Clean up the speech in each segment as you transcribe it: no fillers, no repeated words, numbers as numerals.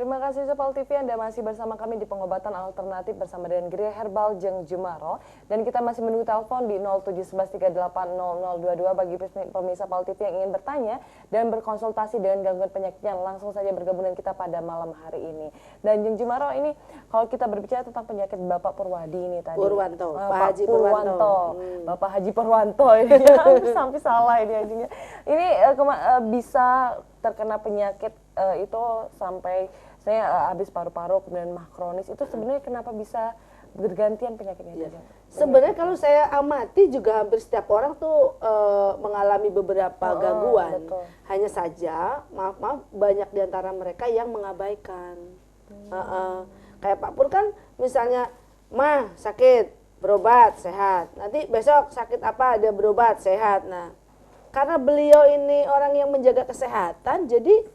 Terima kasih Sepal TV, Anda masih bersama kami di pengobatan alternatif bersama dengan Geria Herbal Jeng Jumaro. Dan kita masih menunggu telepon di 0711380022 bagi pemirsa Sepal TV yang ingin bertanya dan berkonsultasi dengan gangguan penyakitnya. Langsung saja bergabung dengan kita pada malam hari ini. Dan Jeng Jumaro ini, kalau kita berbicara tentang penyakit Bapak Purwadi ini tadi. Purwanto, Pak Haji Purwanto. Bapak Haji Purwanto ini sampai salah ini anjingnya. Ini bisa terkena penyakit itu sampai saya habis paru-paru kemudian mah kronis, itu sebenarnya kenapa bisa bergantian penyakitnya? Ya. Sebenarnya kalau saya amati juga hampir setiap orang tuh mengalami beberapa gangguan. Betul. Hanya saja maaf banyak diantara mereka yang mengabaikan. Kayak Pak Pur kan misalnya mah sakit berobat sehat, nanti besok sakit apa dia berobat sehat. Nah karena beliau ini orang yang menjaga kesehatan, jadi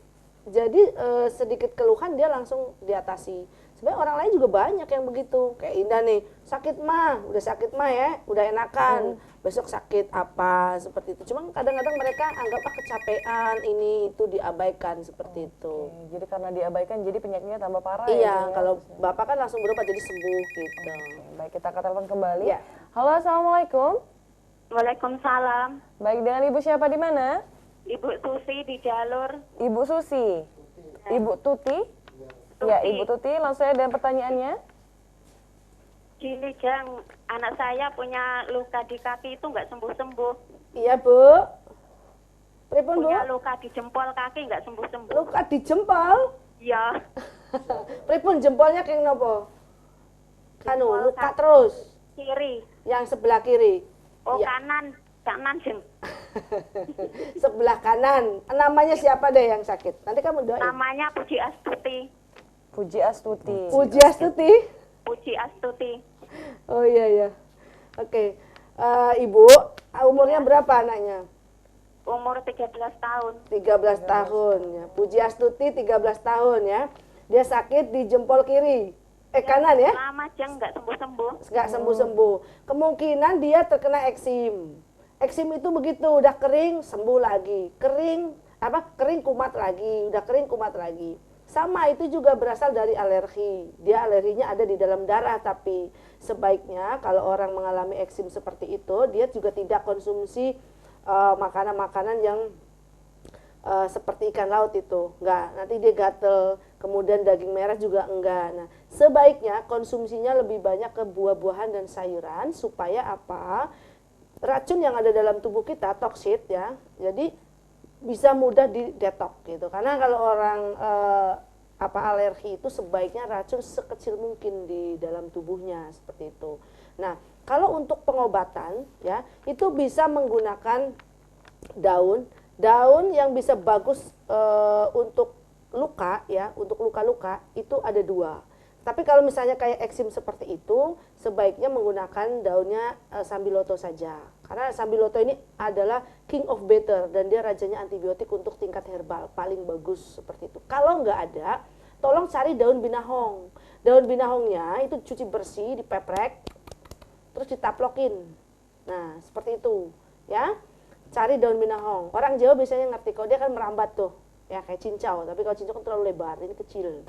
sedikit keluhan dia langsung diatasi. Sebenarnya orang lain juga banyak yang begitu. Kayak Indah nih, udah sakit mah ya, udah enakan. Besok sakit apa, seperti itu. Cuma kadang-kadang mereka anggap kecapean, ini itu diabaikan seperti itu. Jadi karena diabaikan, jadi penyakitnya tambah parah. Iya, kalau Bapak kan langsung berobat jadi sembuh gitu. Baik, kita ke telepon kembali. Ya. Halo, Assalamualaikum. Waalaikumsalam. Baik, dengan Ibu siapa di mana? Ibu Susi di jalur. Ibu Susi. Ibu Tuti? Ya, Ibu Tuti, langsung saja dengan pertanyaannya. Gini Jang, anak saya punya luka di kaki itu nggak sembuh-sembuh. Iya Bu. Pripun Bu? Punya luka di jempol kaki nggak sembuh-sembuh. Luka di jempol? Iya. Pripun jempolnya kayak nopo? Jempol Luka kaki terus. kiri. Yang sebelah kiri. Oh Iya. kanan Jeng. Sebelah kanan. Namanya siapa deh yang sakit? Nanti kamu doain. Namanya Puji Astuti. Puji Astuti. Puji Astuti. Puji Astuti. Oh iya. Oke. Ibu, umurnya berapa anaknya? Umur 13 tahun. 13 tahun ya. Puji Astuti 13 tahun ya. Dia sakit di jempol kiri. Kanan ya? Lama Jeng nggak sembuh-sembuh. Nggak sembuh-sembuh. Kemungkinan dia terkena eksim. Eksim itu begitu, udah kering sembuh lagi. Kering kumat lagi, udah kering kumat lagi. Sama itu juga berasal dari alergi. Dia alerginya ada di dalam darah, tapi sebaiknya kalau orang mengalami eksim seperti itu, dia juga tidak konsumsi makanan-makanan yang seperti ikan laut itu. Enggak, nanti dia gatel. Kemudian daging merah juga enggak. Nah, sebaiknya konsumsinya lebih banyak ke buah-buahan dan sayuran supaya apa? Racun yang ada dalam tubuh kita, toksit ya. Jadi bisa mudah didetoks gitu. Karena kalau orang alergi itu sebaiknya racun sekecil mungkin di dalam tubuhnya seperti itu. Nah, kalau untuk pengobatan ya, itu bisa menggunakan daun yang bisa bagus untuk luka ya, untuk luka-luka itu ada 2. Tapi kalau misalnya kayak eksim seperti itu, sebaiknya menggunakan daunnya sambiloto saja. Karena sambiloto ini adalah king of better dan dia rajanya antibiotik untuk tingkat herbal, paling bagus seperti itu. Kalau nggak ada, tolong cari daun binahong. Daun binahongnya itu cuci bersih, dipeprek, terus ditaplokin. Nah, seperti itu ya. Cari daun binahong. Orang Jawa biasanya ngerti, kalau dia kan merambat tuh, ya kayak cincau. Tapi kalau cincau kan terlalu lebar, ini kecil.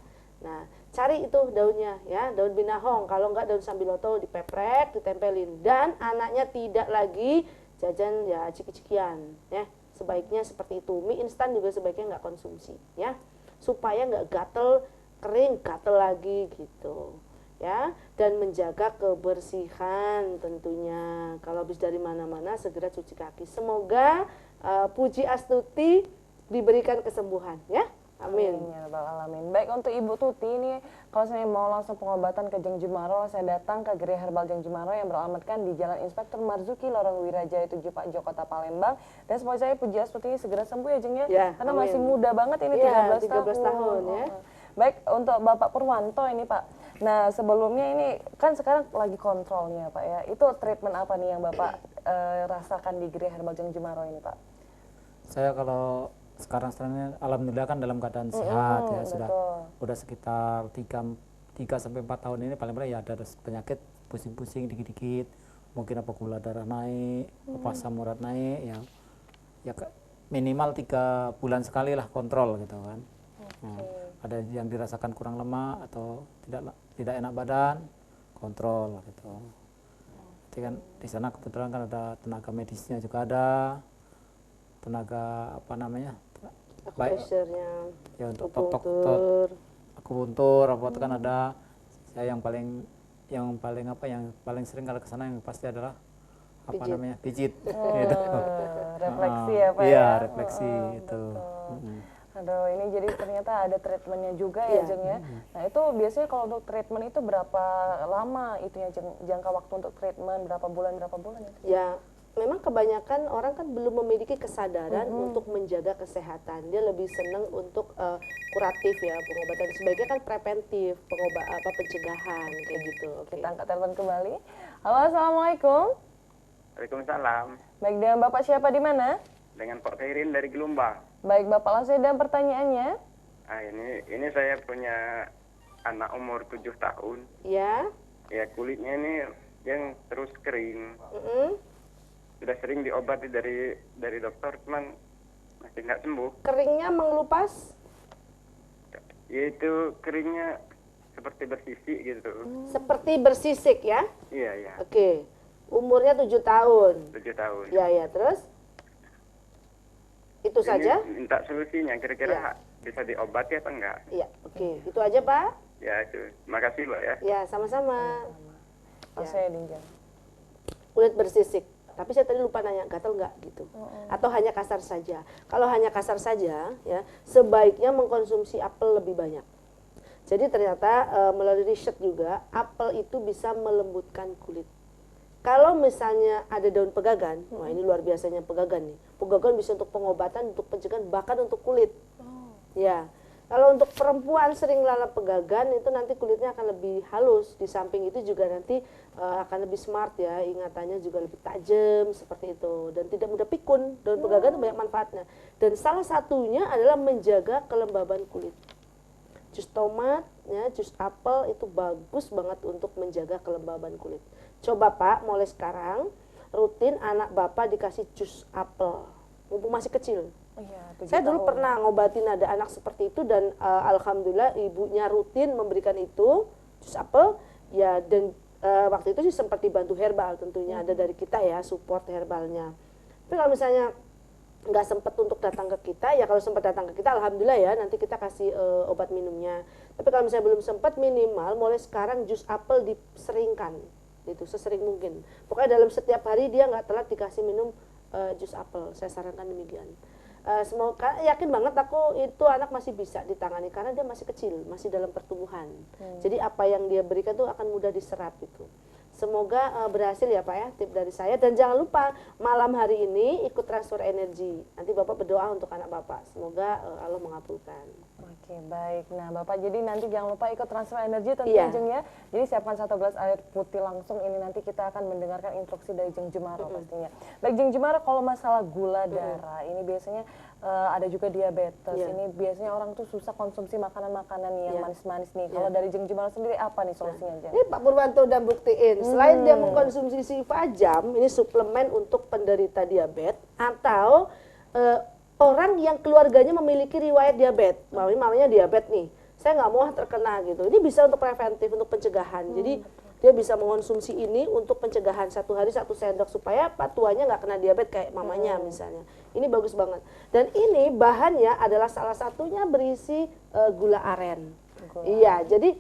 Nah, cari itu daunnya ya, daun binahong. Kalau enggak daun sambiloto dipeprek, ditempelin. Dan anaknya tidak lagi jajan ya ciki-cikian ya. Sebaiknya seperti itu. Mie instan juga sebaiknya enggak konsumsi ya. Supaya enggak gatel, kering, gatel lagi gitu. Ya, dan menjaga kebersihan tentunya. Kalau habis dari mana-mana segera cuci kaki. Semoga Puji Astuti diberikan kesembuhan ya. Amin. Ya Rabbal Alamin. Baik, untuk Ibu Tuti ini, kalau saya mau langsung pengobatan ke Jeng Jumaro, saya datang ke Geria Herbal Jeng Jumaro yang beralamatkan di Jalan Inspektur Marzuki, Lorong Wirajaya 7 Pak Jokota Palembang. Dan semoga saya Puji Astuti ini segera sembuh ya Jeng ya. Karena amin. masih muda banget ini, ya, 13 tahun ya. Baik, untuk Bapak Purwanto ini Pak. Nah, sebelumnya ini kan sekarang lagi kontrolnya Pak ya. Itu treatment apa nih yang Bapak rasakan di Geria Herbal Jeng Jumaro ini Pak? Saya kalau sekarang alhamdulillah kan dalam keadaan sehat ya, sudah sekitar 3 sampai 4 tahun ini paling paling ya ada penyakit pusing-pusing dikit-dikit, mungkin apa gula darah naik, apa asam urat naik ya minimal 3 bulan sekali lah kontrol gitu kan. Nah, ada yang dirasakan kurang lemak atau tidak enak badan, kontrol gitu. Jadi kan di sana kebetulan kan ada tenaga medisnya juga ada, tenaga apa namanya, baik Akupunkturnya, ya untuk akupunktur. akupuntur apa itu kan ada. Saya yang paling sering kalau ke sana yang pasti adalah apa Pijit. namanya, pijit Oh, gitu. refleksi ya Pak Iya, ya? refleksi itu. betul. Mm-mm. Aduh, ini jadi ternyata ada treatmentnya juga ya Iya. Jeng ya. Nah itu biasanya kalau untuk treatment itu berapa lama itu ya Jeng? Jangka waktu untuk treatment berapa bulan itu? Ya, memang kebanyakan orang kan belum memiliki kesadaran untuk menjaga kesehatan. Dia lebih senang untuk kuratif ya, pengobatan. Sebaiknya kan preventif, pencegahan kayak gitu. Oke. Kita angkat telepon kembali. Halo, assalamualaikum. Waalaikumsalam. Baik, dengan Bapak siapa di mana? Dengan Pak Khairin dari Gelombang. Baik, Bapak langsung dan pertanyaannya. Ah, ini saya punya anak umur 7 tahun. Ya. Ya kulitnya ini yang terus kering. Mm-mm. Sudah sering diobati dari dokter, cuman masih nggak sembuh. Keringnya mengelupas. Yaitu keringnya seperti bersisik gitu. Seperti bersisik ya. Iya, iya. Oke. Umurnya 7 tahun. 7 tahun. Ya, ya. Terus? Itu Ini saja? minta solusinya, kira-kira Ya. bisa diobati apa enggak? Iya, oke. Itu aja, Pak? Ya, itu. Makasih, Mbak ya. Ya, sama-sama. Langsung ya Dinjang. Kulit bersisik. Tapi saya tadi lupa nanya, gatal nggak gitu? Atau hanya kasar saja? Kalau hanya kasar saja, ya sebaiknya mengkonsumsi apel lebih banyak. Jadi ternyata melalui riset juga, apel itu bisa melembutkan kulit. Kalau misalnya ada daun pegagan, wah ini luar biasanya pegagan nih. Pegagan bisa untuk pengobatan, untuk pencegahan, bahkan untuk kulit. Ya, kalau untuk perempuan sering lalap pegagan itu nanti kulitnya akan lebih halus. Di samping itu juga nanti akan lebih smart ya, ingatannya juga lebih tajam seperti itu. Dan tidak mudah pikun, daun pegagan itu banyak manfaatnya. Dan salah satunya adalah menjaga kelembaban kulit. Jus tomat, ya, jus apel itu bagus banget untuk menjaga kelembaban kulit. Coba Pak, mulai sekarang rutin anak Bapak dikasih jus apel, mumpung masih kecil. Oh iya, 7 Saya dulu tahun. pernah ngobatin ada anak seperti itu dan alhamdulillah ibunya rutin memberikan itu jus apel ya dan waktu itu sih sempat dibantu herbal tentunya ada dari kita ya support herbalnya. Tapi kalau misalnya nggak sempat untuk datang ke kita ya kalau sempat datang ke kita alhamdulillah ya nanti kita kasih obat minumnya. Tapi kalau misalnya belum sempat minimal mulai sekarang jus apel diseringkan itu sesering mungkin. Pokoknya dalam setiap hari dia nggak telat dikasih minum jus apel. Saya sarankan demikian. Semoga yakin banget aku itu anak masih bisa ditangani karena dia masih kecil, masih dalam pertumbuhan. Jadi apa yang dia berikan tuh akan mudah diserap itu. Semoga berhasil ya Pak ya tip dari saya dan jangan lupa malam hari ini ikut transfer energi. Nanti Bapak berdoa untuk anak Bapak. Semoga Allah mengabulkan. Oke, baik. Nah, Bapak jadi nanti jangan lupa ikut transfer energi tentunya Iya. Jeng ya. Jadi siapkan 1 gelas air putih langsung ini nanti kita akan mendengarkan instruksi dari Jeng Jumaro pastinya. Baik Jeng Jumaro, kalau masalah gula darah ini biasanya ada juga diabetes. Iya. Ini biasanya orang tuh susah konsumsi makanan-makanan yang Iya. manis-manis nih. Kalau dari Jeng Jumaro sendiri apa nih solusinya Jeng? Ini Pak Purwanto udah buktiin, selain dia mengkonsumsi Sifajam, ini suplemen untuk penderita diabetes atau orang yang keluarganya memiliki riwayat diabetes, mamanya diabetes nih, saya nggak mau terkena gitu. Ini bisa untuk preventif, untuk pencegahan. Jadi dia bisa mengkonsumsi ini untuk pencegahan 1 hari 1 sendok supaya Pak tuanya nggak kena diabetes kayak mamanya misalnya. Ini bagus banget. Dan ini bahannya adalah salah satunya berisi gula aren. Iya, jadi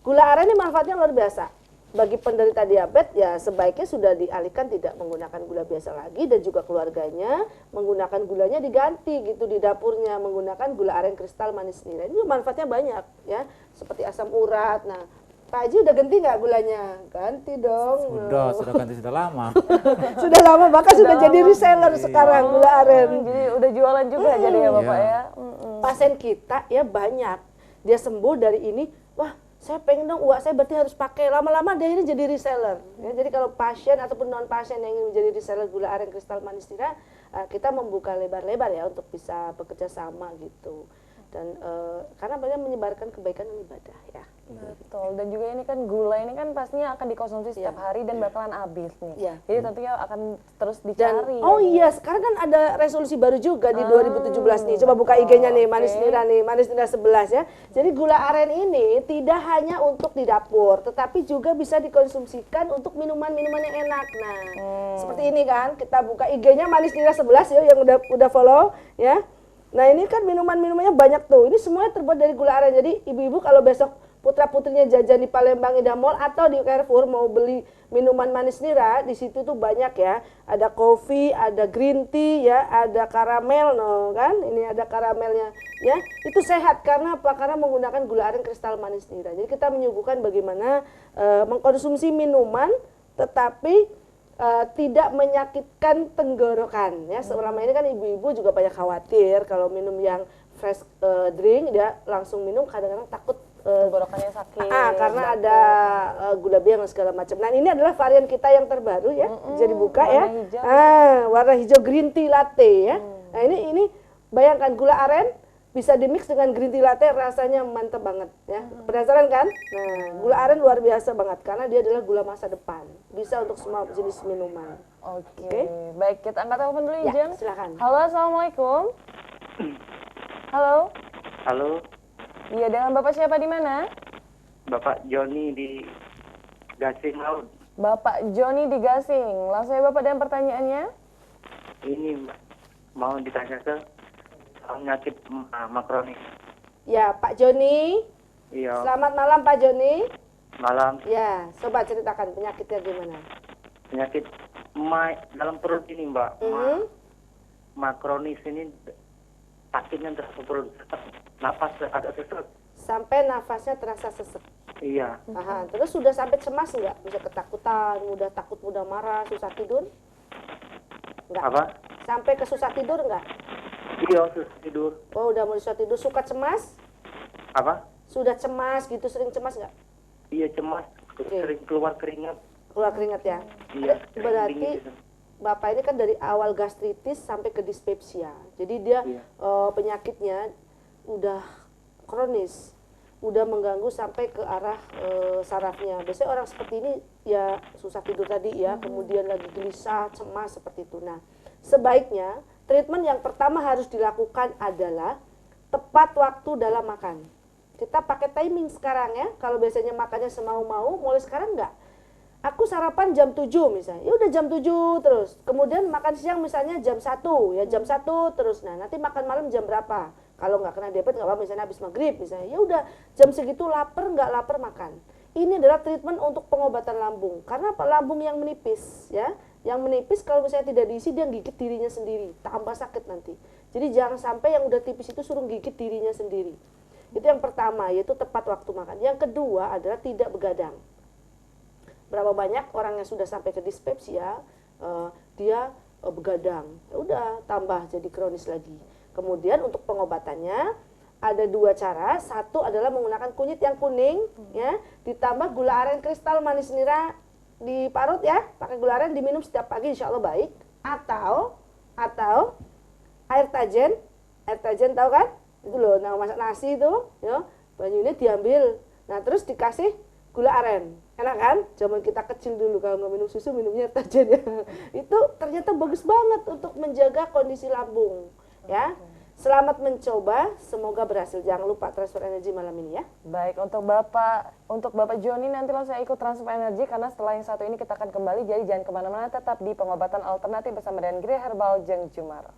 gula aren ini manfaatnya luar biasa. Bagi penderita diabetes ya sebaiknya sudah dialihkan tidak menggunakan gula biasa lagi dan juga keluarganya menggunakan gulanya diganti gitu di dapurnya menggunakan gula aren kristal manis nira. Ini manfaatnya banyak ya seperti asam urat. Nah Pak Haji udah ganti nggak gulanya? Ganti dong. Sudah ganti sudah lama. Sudah lama bahkan sudah jadi reseller sekarang gula aren. Jadi udah jualan juga jadi ya Bapak Iya. ya. Pasien kita ya banyak dia sembuh dari ini. Wah saya pengen dong uang saya berarti harus pakai lama-lama dia ini jadi reseller ya, jadi kalau pasien ataupun non pasien yang ingin menjadi reseller gula aren kristal manis nira kita membuka lebar-lebar ya untuk bisa bekerja sama gitu. dan karena banyak menyebarkan kebaikan dan ibadah ya. Betul, dan juga ini kan gula ini kan pastinya akan dikonsumsi setiap hari dan bakalan habis nih. Iya. Jadi tentunya akan terus Dan dicari. oh ya. iya, sekarang kan ada resolusi baru juga di 2017 nih. Coba buka IG-nya nih, Manis Nira nih, Manis Nira 11 ya. Jadi gula aren ini tidak hanya untuk di dapur, tetapi juga bisa dikonsumsikan untuk minuman-minuman yang enak. Nah, seperti ini kan, kita buka IG-nya Manis Nira 11 ya yang udah follow ya. Nah, ini kan minuman-minumannya banyak tuh. Ini semuanya terbuat dari gula aren. Jadi ibu-ibu kalau besok putra-putrinya jajan di Palembang Indah Mall atau di Carrefour mau beli minuman Manis Nira, di situ tuh banyak ya. Ada kopi, ada green tea ya, ada karamel no kan. Ini ada karamelnya ya. Itu sehat karena apa? Karena menggunakan gula aren kristal Manis Nira. Jadi kita menyuguhkan bagaimana mengkonsumsi minuman tetapi tidak menyakitkan tenggorokan ya. Selama ini kan ibu-ibu juga banyak khawatir kalau minum yang fresh drink dia langsung minum kadang-kadang takut tenggorokannya sakit. Karena ada gula biang dan segala macam. Nah, ini adalah varian kita yang terbaru ya. Bisa dibuka ya. Warna hijau. Warna hijau green tea latte ya. Nah, ini bayangkan gula aren bisa dimix dengan green tea latte, rasanya mantap banget ya. Penasaran kan? Nah, gula aren luar biasa banget karena dia adalah gula masa depan. Bisa untuk semua jenis minuman. Oke. Baik, kita angkat telepon dulu Ya, Ijeng. silakan. Halo, Assalamualaikum. Halo. Halo, Iya, dengan Bapak siapa di mana? Bapak Joni di Gasing Laut. Bapak Joni di Gasing. Langsung ya Bapak dengan pertanyaannya. Ini mau ditanya ke penyakit makronis. Ya, Pak Joni. Iya, Selamat malam Pak Joni. malam. Ya, coba ceritakan penyakitnya gimana? Penyakit dalam perut ini, Mbak. Makronis ini sakitnya terasa perut, napas agak sesak. Sampai nafasnya terasa sesek. Iya, Aha, terus sudah sampai cemas enggak? Bisa ketakutan, mudah takut, mudah marah, susah tidur? Enggak. apa? Sampai ke susah tidur enggak? Iya, susah tidur. Oh, udah mulai susah tidur. Suka cemas? Apa? Sudah cemas gitu, sering cemas enggak? Iya, cemas, sering keluar keringat. Keluar keringat ya? Iya, Berarti dingin gitu. Bapak ini kan dari awal gastritis sampai ke dispepsia. Jadi dia Iya. Penyakitnya udah kronis, udah mengganggu sampai ke arah sarafnya. Biasanya orang seperti ini ya susah tidur tadi ya, kemudian lagi gelisah, cemas seperti itu. Nah, sebaiknya treatment yang pertama harus dilakukan adalah tepat waktu dalam makan. Kita pakai timing sekarang ya. Kalau biasanya makannya semau-mau, mulai sekarang enggak. Aku sarapan jam 7 misalnya, ya udah jam 7 terus. Kemudian makan siang misalnya jam 1, ya jam 1 terus. Nah, nanti makan malam jam berapa? Kalau nggak kena diabetes nggak apa-apa, misalnya habis maghrib misalnya. Ya udah jam segitu lapar nggak lapar makan. Ini adalah treatment untuk pengobatan lambung. Karena apa? Lambung yang menipis ya. Yang menipis kalau misalnya tidak diisi dia gigit dirinya sendiri, tambah sakit nanti. Jadi jangan sampai yang udah tipis itu suruh gigit dirinya sendiri. Itu yang pertama, yaitu tepat waktu makan. Yang kedua adalah tidak begadang. Berapa banyak orang yang sudah sampai ke dispepsia, dia begadang, ya udah tambah jadi kronis lagi. Kemudian untuk pengobatannya ada dua cara. Satu adalah menggunakan kunyit yang kuning, ya, ditambah gula aren kristal Manis Nira diparut ya, pakai gula aren diminum setiap pagi, insya Allah baik. Atau air tajen tahu kan? Itu loh, nah masak nasi itu, ya, banyunya diambil, nah terus dikasih gula aren. Enak kan? Zaman kita kecil dulu kalau nggak minum susu minumnya tajen ya. Itu ternyata bagus banget untuk menjaga kondisi lambung ya. Selamat mencoba, semoga berhasil. Jangan lupa transfer energi malam ini ya. Baik, untuk Bapak Joni nanti langsung ikut transfer energi karena setelah yang satu ini kita akan kembali. Jadi jangan kemana-mana, tetap di pengobatan alternatif bersama dengan Gria Herbal Jeng Jumar.